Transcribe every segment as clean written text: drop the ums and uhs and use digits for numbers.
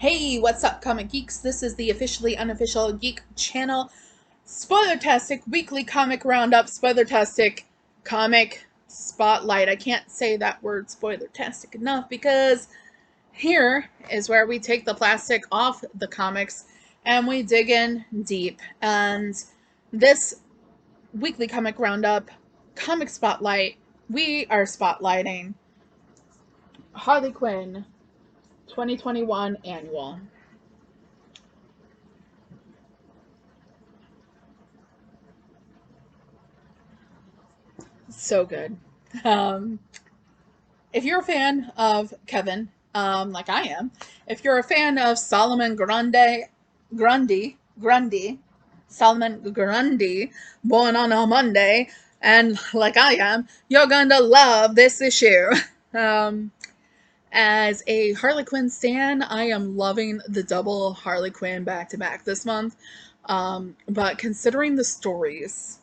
Hey, what's up, comic geeks? This is the officially unofficial geek channel, Spoiler-tastic weekly comic roundup, Spoiler-tastic comic spotlight. I can't say that word Spoiler-tastic enough because here is where we take the plastic off the comics and we dig in deep. And this weekly comic roundup, comic spotlight, we are spotlighting Harley Quinn 2021 annual. So good. Um, if you're a fan of Kevin, like I am, if you're a fan of Grundy, Solomon Grundy, born on a Monday, and like I am, you're going to love this issue. Um, as a Harley Quinn stan, I am loving the double Harley Quinn back to back this month. But considering the stories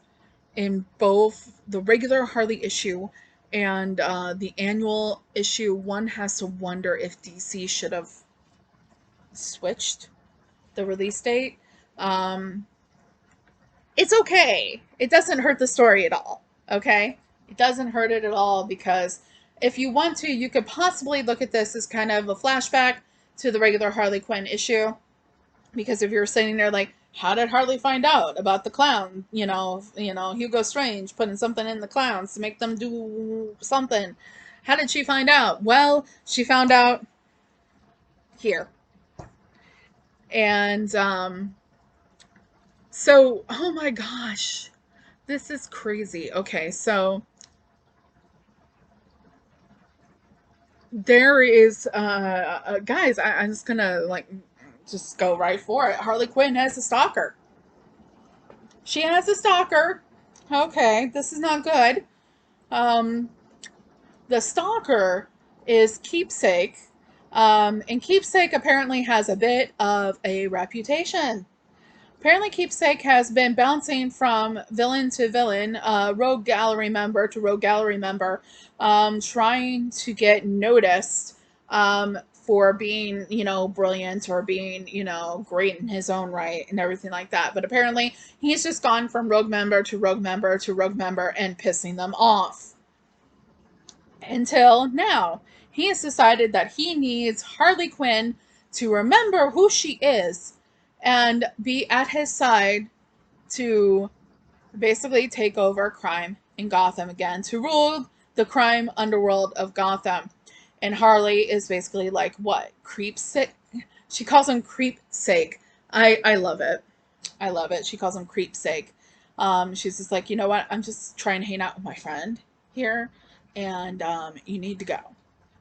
in both the regular Harley issue and the annual issue, one has to wonder if DC should have switched the release date. Um, it's okay. It doesn't hurt the story at all. Okay? It doesn't hurt it at all because if you want to, you could possibly look at this as kind of a flashback to the regular Harley Quinn issue. Because if you're sitting there like, how did Harley find out about the clown? Hugo Strange putting something in the clowns to make them do something. How did she find out? Well, she found out here. And so, oh my gosh, this is crazy. Okay, so there is, guys, I'm just gonna just go right for it. Harley Quinn has a stalker. She has a stalker. Okay, this is not good. Um, the stalker is Keepsake, and Keepsake apparently has a bit of a reputation. Apparently, Keepsake has been bouncing from villain to villain, rogue gallery member to rogue gallery member, trying to get noticed for being, brilliant or being, great in his own right and everything like that. But apparently, he's just gone from rogue member to rogue member to rogue member and pissing them off. Until now, he has decided that he needs Harley Quinn to remember who she is and be at his side to basically take over crime in Gotham again, to rule the crime underworld of Gotham. And Harley is basically like, what? Creepsake? She calls him Creepsake. I love it. I love it. She calls him Creepsake. She's just like, you know what? I'm just trying to hang out with my friend here, and you need to go.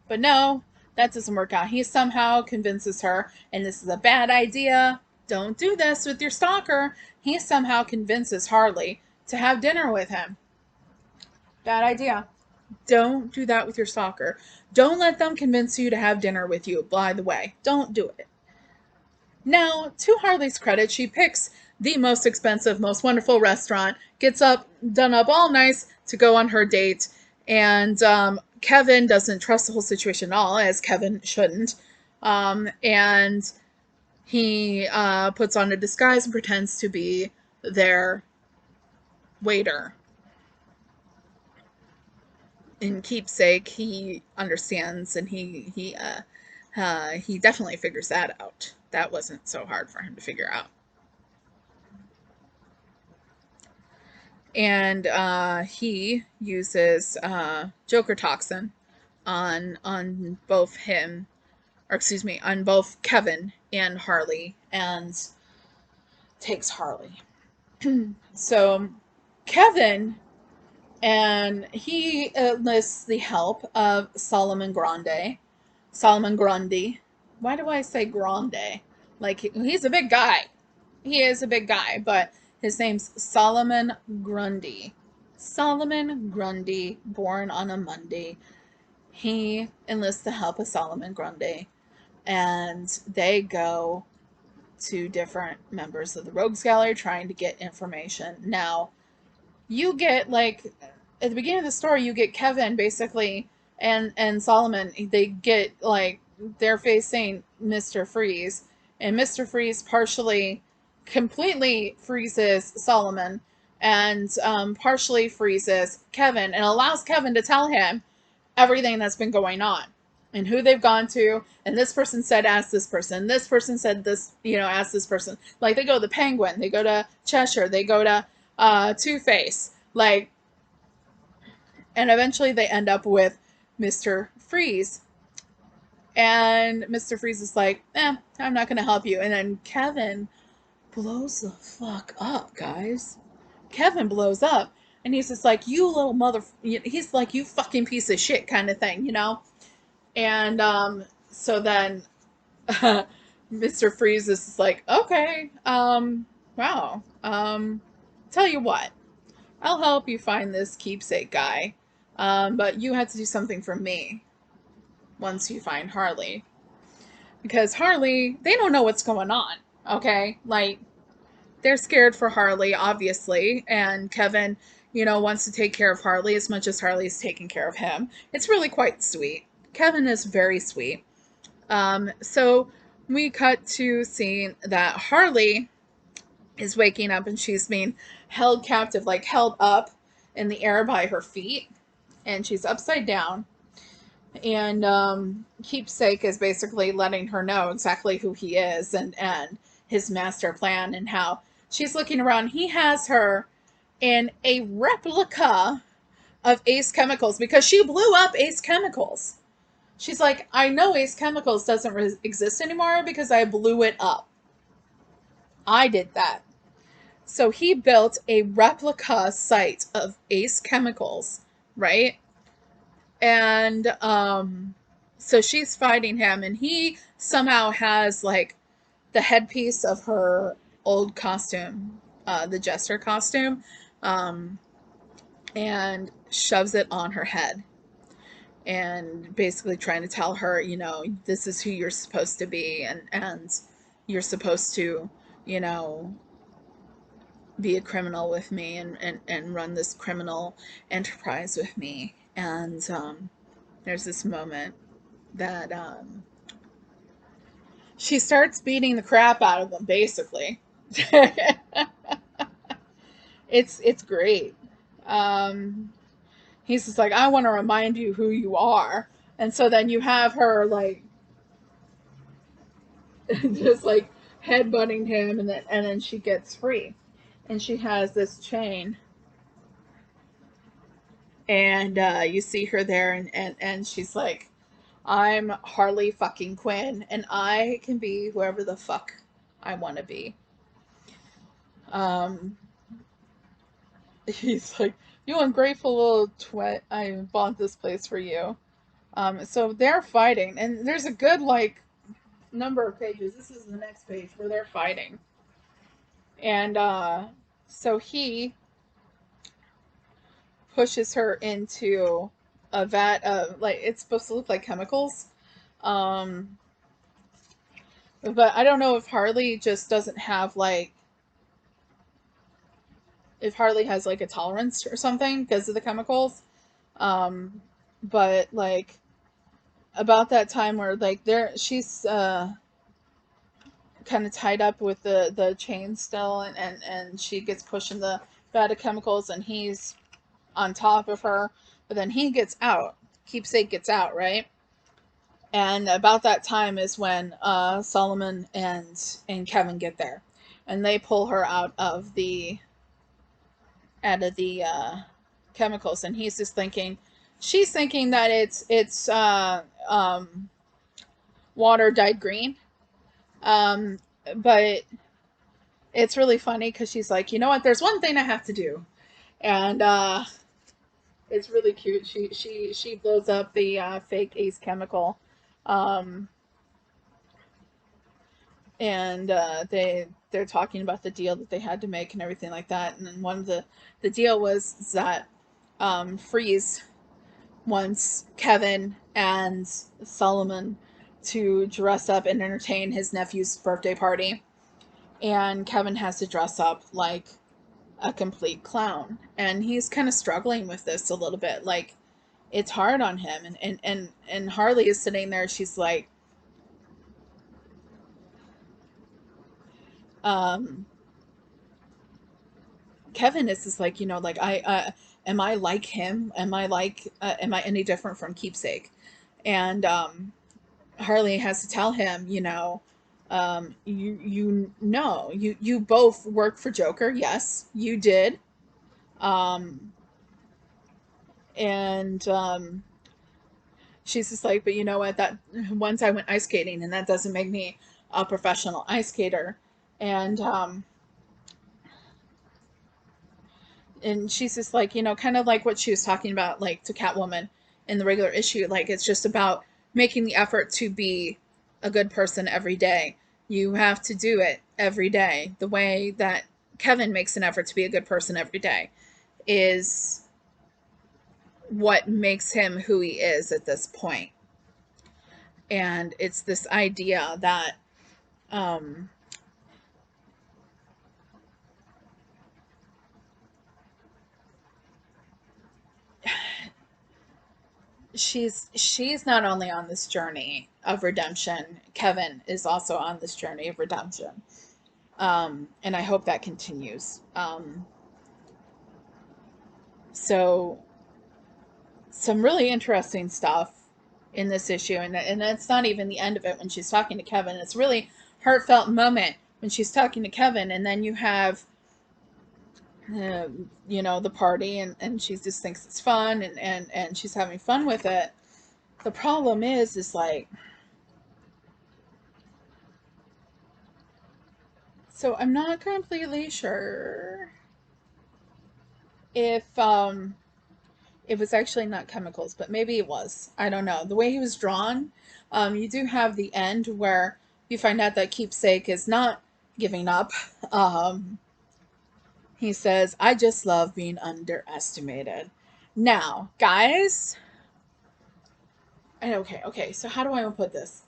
But no, that doesn't work out. He somehow convinces her, and this is a bad idea. Don't do this with your stalker. He somehow convinces Harley to have dinner with him. Bad idea. Don't do that with your stalker. Don't let them convince you to have dinner with you, by the way. Don't do it. Now, to Harley's credit, she picks the most expensive, most wonderful restaurant, gets up, done up all nice to go on her date, and Kevin doesn't trust the whole situation at all, as Kevin shouldn't. And he puts on a disguise and pretends to be their waiter. In Keepsake, he understands, and he definitely figures that out. That wasn't so hard for him to figure out. And he uses Joker toxin on both him, or excuse me, on both Kevin and Harley, and takes Harley. So Kevin, and he enlists the help of Solomon Grundy. Solomon Grundy. Why do I say Grande? Like, he's a big guy. He is a big guy, but his name's Solomon Grundy. Solomon Grundy, born on a Monday. He enlists the help of Solomon Grundy, and they go to different members of the Rogues Gallery trying to get information. Now, you get, like, at the beginning of the story, you get Kevin basically and Solomon. They get, like, they're facing Mr. Freeze, and Mr. Freeze partially, completely freezes Solomon, and partially freezes Kevin, and allows Kevin to tell him everything that's been going on and who they've gone to. And this person said, ask this person. This person said this, ask this person. Like, they go to the Penguin, they go to Cheshire, they go to Two-Face. Like, and eventually they end up with Mr. Freeze. And Mr. Freeze is like, I'm not going to help you. And then Kevin blows the fuck up, guys. Kevin blows up. And he's just like, you little mother... He's like, you fucking piece of shit kind of thing, And so then Mr. Freeze is like, okay, wow. Tell you what, I'll help you find this keepsake guy. But you have to do something for me once you find Harley. Because Harley, they don't know what's going on, okay? Like, they're scared for Harley, obviously, and Kevin, wants to take care of Harley as much as Harley's taking care of him. It's really quite sweet. Kevin is very sweet. So we cut to seeing that Harley is waking up and she's being held captive, like held up in the air by her feet, and she's upside down. And Keepsake is basically letting her know exactly who he is and his master plan, and how she's looking around. He has her in a replica of Ace Chemicals because she blew up Ace Chemicals. She's like, I know Ace Chemicals doesn't exist anymore because I blew it up. I did that. So he built a replica site of Ace Chemicals, right? And so she's fighting him, and he somehow has like the headpiece of her old costume, the Jester costume, and shoves it on her head, and basically trying to tell her, this is who you're supposed to be, and you're supposed to, be a criminal with me and run this criminal enterprise with me. And there's this moment that she starts beating the crap out of them, basically. It's great. He's just like, I want to remind you who you are. And so then you have her like just like headbutting him, and then she gets free. And she has this chain. And you see her there, and she's like, I'm Harley fucking Quinn, and I can be whoever the fuck I want to be. He's like, you ungrateful little twit, I bought this place for you. So they're fighting, and there's a good, like, number of pages. This is the next page where they're fighting. And so he pushes her into a vat of, like, it's supposed to look like chemicals. But I don't know if Harley just doesn't have, like, if Harley has, like, a tolerance or something because of the chemicals. But, like, about that time where, like, she's kind of tied up with the chain still, and she gets pushed in the vat of chemicals, and he's on top of her, but then he gets out. Keepsake gets out, right? And about that time is when Solomon and Kevin get there, and they pull her out of the chemicals, and he's just thinking, she's thinking that it's water dyed green, but it's really funny because she's like, you know what? There's one thing I have to do, and it's really cute. She blows up the fake Ace Chemical, and they're talking about the deal that they had to make and everything like that. And then one of the deal was that Freeze wants Kevin and Solomon to dress up and entertain his nephew's birthday party, and Kevin has to dress up like a complete clown, and he's kind of struggling with this a little bit. Like, it's hard on him, and Harley is sitting there. She's like, um, Kevin is just like, like am I like him? Am I any different from Keepsake? And Harley has to tell him, you know, you both work for Joker. Yes, you did. Um, and she's just like, but you know what? That once I went ice skating, and that doesn't make me a professional ice skater. And she's just like, kind of like what she was talking about, like to Catwoman in the regular issue. Like it's just about making the effort to be a good person every day. You have to do it every day. The way that Kevin makes an effort to be a good person every day is what makes him who he is at this point. And it's this idea that um, she's not only on this journey of redemption, Kevin is also on this journey of redemption. And I hope that continues. So some really interesting stuff in this issue, and that's not even the end of it when she's talking to Kevin. It's really heartfelt moment when she's talking to Kevin, and then you have the party, and she just thinks it's fun, and she's having fun with it. The problem is like, so I'm not completely sure if it was actually not chemicals, but maybe it was. I don't know. The way he was drawn, you do have the end where you find out that Keepsake is not giving up. He says, I just love being underestimated. Now, guys, okay, so how do I put this?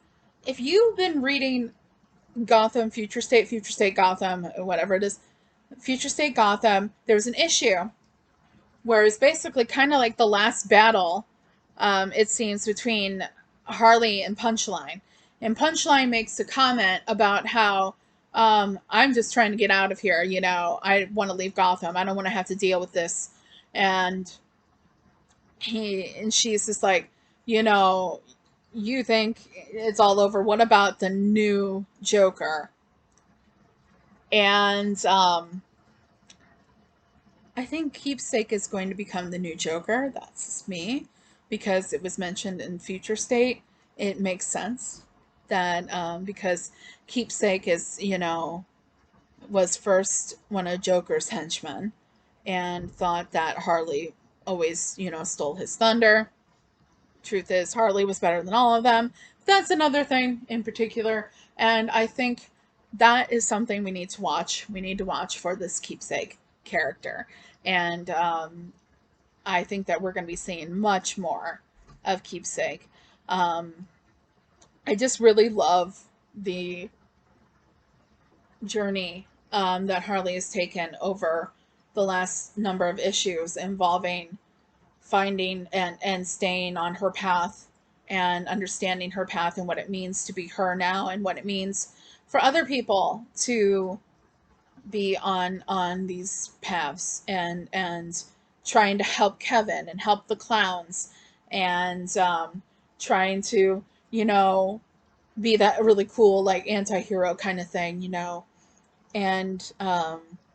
If you've been reading Gotham, Future State Gotham, whatever it is, Future State Gotham, there was an issue where it's basically kind of like the last battle, it seems, between Harley and Punchline. And Punchline makes a comment about how I'm just trying to get out of here. I want to leave Gotham. I don't want to have to deal with this. And she's just like, you know, you think it's all over. What about the new Joker? And I think Keepsake is going to become the new Joker. That's me, because it was mentioned in Future State. It makes sense that because Keepsake is, was first one of Joker's henchmen and thought that Harley always, stole his thunder. Truth is, Harley was better than all of them. That's another thing in particular. And I think that is something we need to watch. We need to watch for this Keepsake character. And I think that we're going to be seeing much more of Keepsake. I just really love the journey that Harley has taken over the last number of issues involving finding and staying on her path and understanding her path and what it means to be her now and what it means for other people to be on these paths and trying to help Kevin and help the clowns and trying to be that really cool like anti-hero kind of thing, and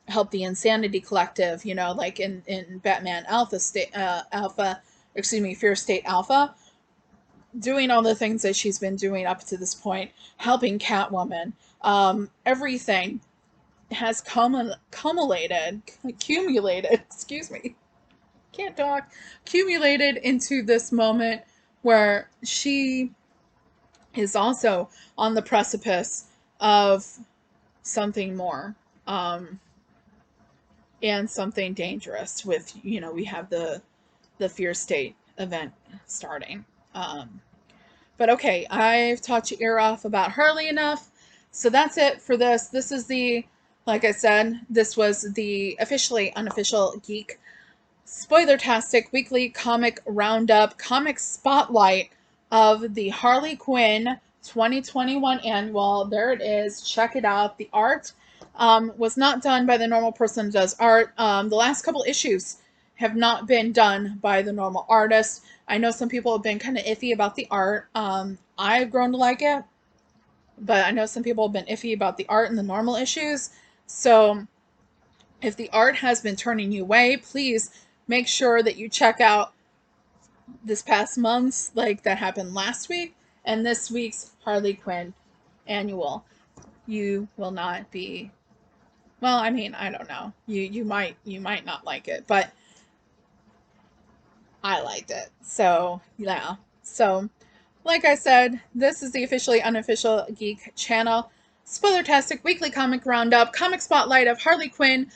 help the Insanity Collective, like in Batman Fear State Alpha, doing all the things that she's been doing up to this point, helping Catwoman. Everything has accumulated, excuse me, can't talk, accumulated into this moment where she is also on the precipice of something more. And something dangerous with, we have the Fear State event starting. But okay, I've taught your ear off about Harley enough. So that's it for this. This is like I said, this was the officially unofficial Geek Spoilertastic weekly comic roundup, comic spotlight of the Harley Quinn 2021 annual. There it is. Check it out. The art was not done by the normal person who does art. The last couple issues have not been done by the normal artist. I know some people have been kind of iffy about the art. I've grown to like it, but I know some people have been iffy about the art in the normal issues. So if the art has been turning you away, please make sure that you check out this past month's, like that happened last week, and this week's Harley Quinn annual. You will not be, well, I mean, I don't know. You might not like it, but I liked it. So, yeah. So, like I said, this is the officially unofficial geek channel. Spoilertastic weekly comic roundup, comic spotlight of Harley Quinn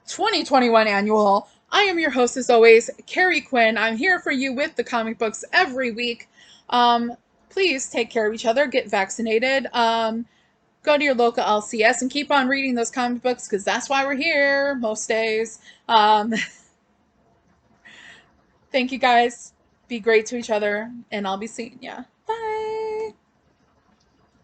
2021 annual. I am your host as always, Carrie Quinn. I'm here for you with the comic books every week. Please take care of each other, get vaccinated. Go to your local LCS and keep on reading those comic books because that's why we're here most days. Thank you guys. Be great to each other, and I'll be seeing ya.